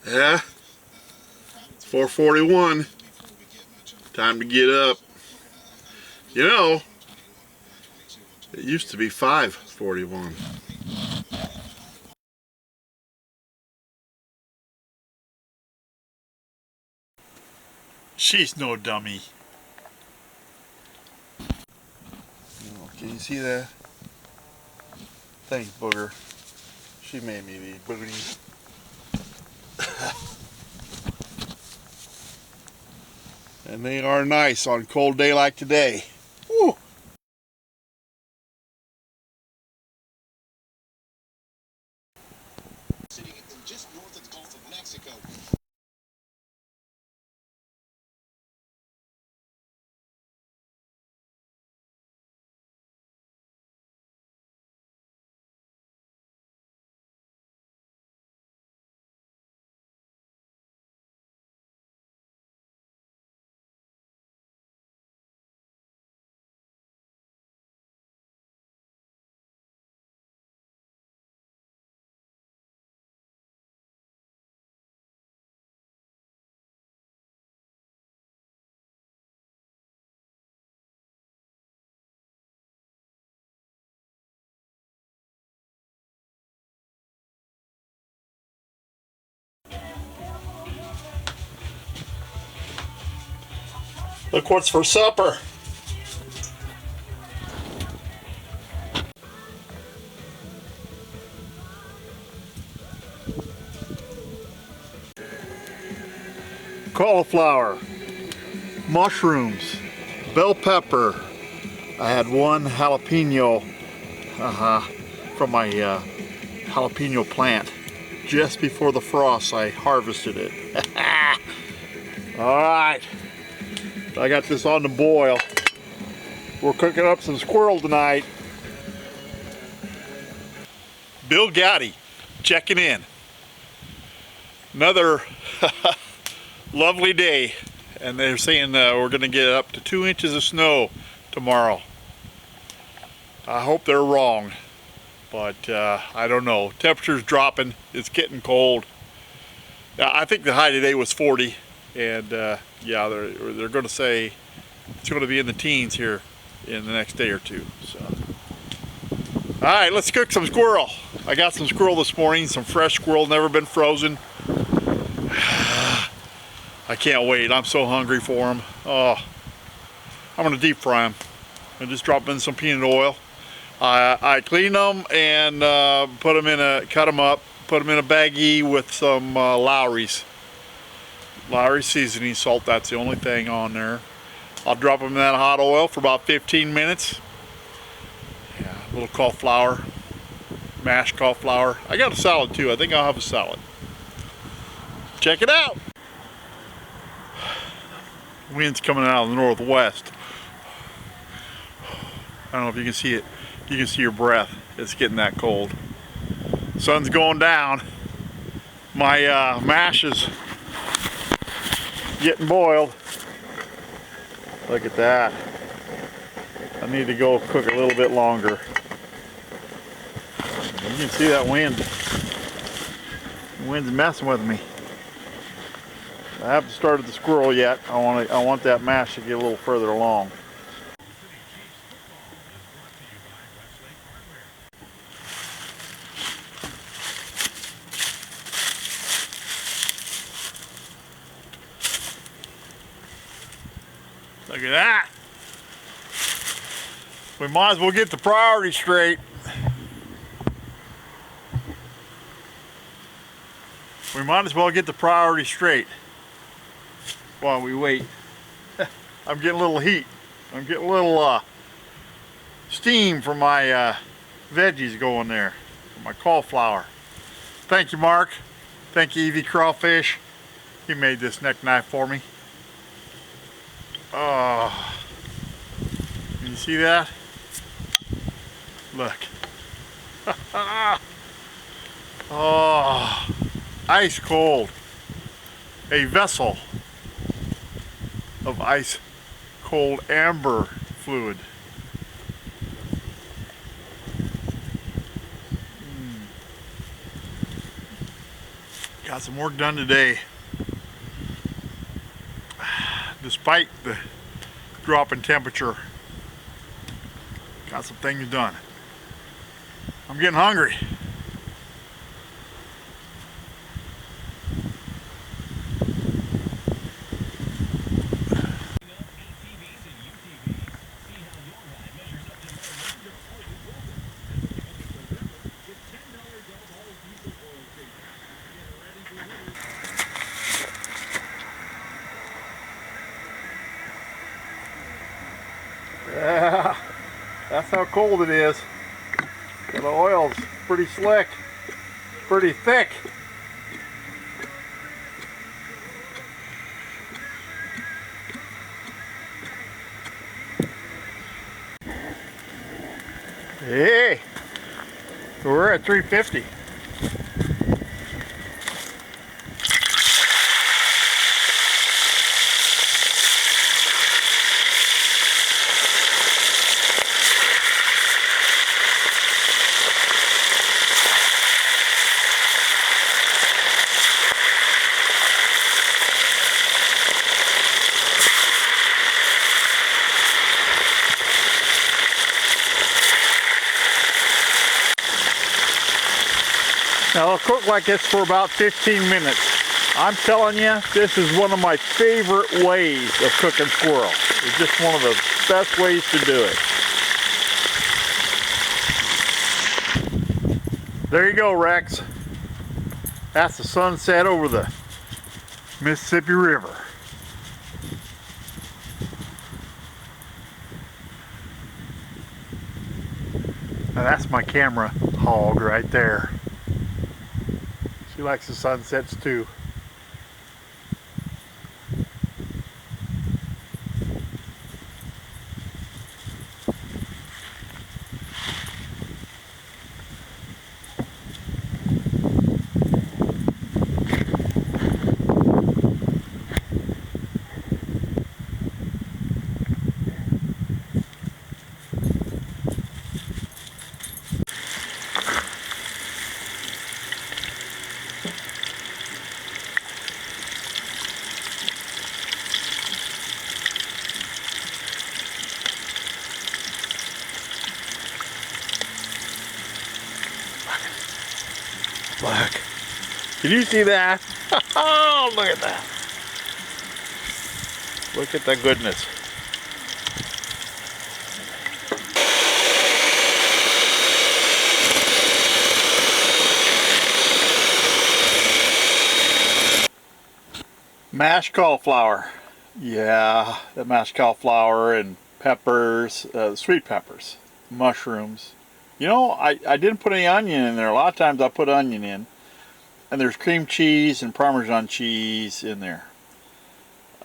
Yeah, it's 4:41. Time to get up. You know, it used to be 5:41. She's no dummy. Oh, can you see that? Thanks, Booger. She made me these booties. And they are nice on a cold day like today. Woo. Sitting just north of the Gulf of Mexico. Look what's for supper. Cauliflower, mushrooms, bell pepper. I had one jalapeno from my jalapeno plant. Just before the frost, I harvested it. All right, I got this on the boil. We're cooking up some squirrel tonight. Bill Goudy checking in. Another lovely day, and they're saying we're going to get up to 2 inches of snow tomorrow. I hope they're wrong, but I don't know. Temperature's dropping. It's getting cold. I think the high today was 40, and yeah, they're going to say it's going to be in the teens here in the next day or two. So, all right, let's cook some squirrel. I got some squirrel this morning, some fresh squirrel, never been frozen. I can't wait. I'm so hungry for them. Oh, I'm gonna deep fry them and just drop in some peanut oil. I clean them and cut them up, put them in a baggie with some Lowry's seasoning salt. That's the only thing on there. I'll drop them in that hot oil for about 15 minutes. Yeah, a little cauliflower, mashed cauliflower. I got a salad too. I think I'll have a salad. Check it out. Wind's coming out of the northwest. I don't know if you can see it. You can see your breath. It's getting that cold. Sun's going down. My mash is getting boiled. Look at that. I need to go cook a little bit longer. You can see that wind. The wind's messing with me. I haven't started the squirrel yet. I want that mash to get a little further along. Look at that. We might as well get the priorities straight. We might as well get the priorities straight while we wait. I'm getting a little heat. I'm getting a little steam from my veggies going there, my cauliflower. Thank you, Mark. Thank you, Evie Crawfish. He made this neck knife for me. Oh, can you see that? Look. Oh, ice cold. A vessel of ice cold amber fluid. Got some work done today. Despite the drop in temperature, got some things done. I'm getting hungry. Yeah, that's how cold it is. The oil's pretty slick, pretty thick. Hey, we're at 350. Now it'll cook like this for about 15 minutes. I'm telling you, this is one of my favorite ways of cooking squirrel. It's just one of the best ways to do it. There you go, Rex. That's the sunset over the Mississippi River. Now that's my camera hog right there. She likes the sunsets too. Look. Can you see that? Oh, look at that. Look at the goodness. Mashed cauliflower. Yeah, the mashed cauliflower and peppers, sweet peppers, mushrooms. You know, I didn't put any onion in there. A lot of times I put onion in. And there's cream cheese and Parmesan cheese in there.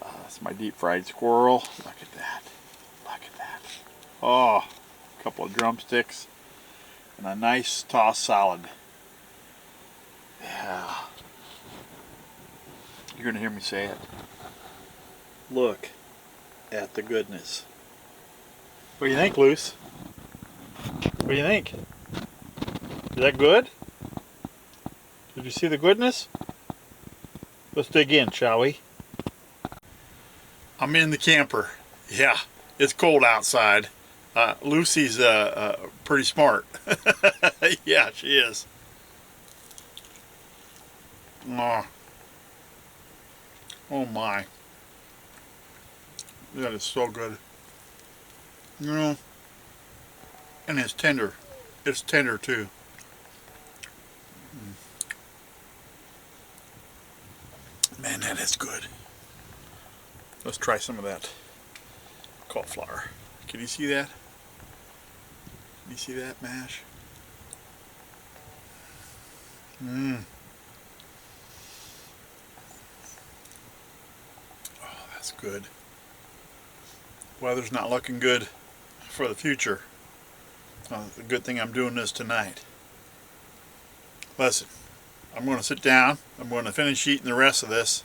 That's my deep fried squirrel. Look at that. Look at that. Oh, a couple of drumsticks and a nice tossed salad. Yeah. You're going to hear me say it. Look at the goodness. What do you think, Luce? What do you think? Is that good? Did you see the goodness? Let's dig in, shall we? I'm in the camper. Yeah, it's cold outside. Lucy's pretty smart. Yeah, she is. Oh my. That is so good. You know, and it's tender. It's tender too. Man, that is good. Let's try some of that cauliflower. Can you see that? Can you see that mash? Mmm. Oh, that's good. Weather's not looking good for the future. The good thing I'm doing this tonight. Listen. I'm going to sit down. I'm going to finish eating the rest of this.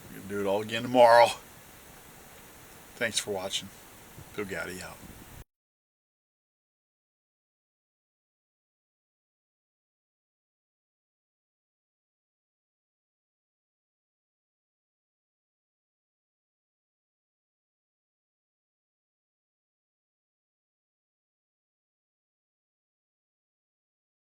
We're going to do it all again tomorrow. Thanks for watching. Bill Goudy out.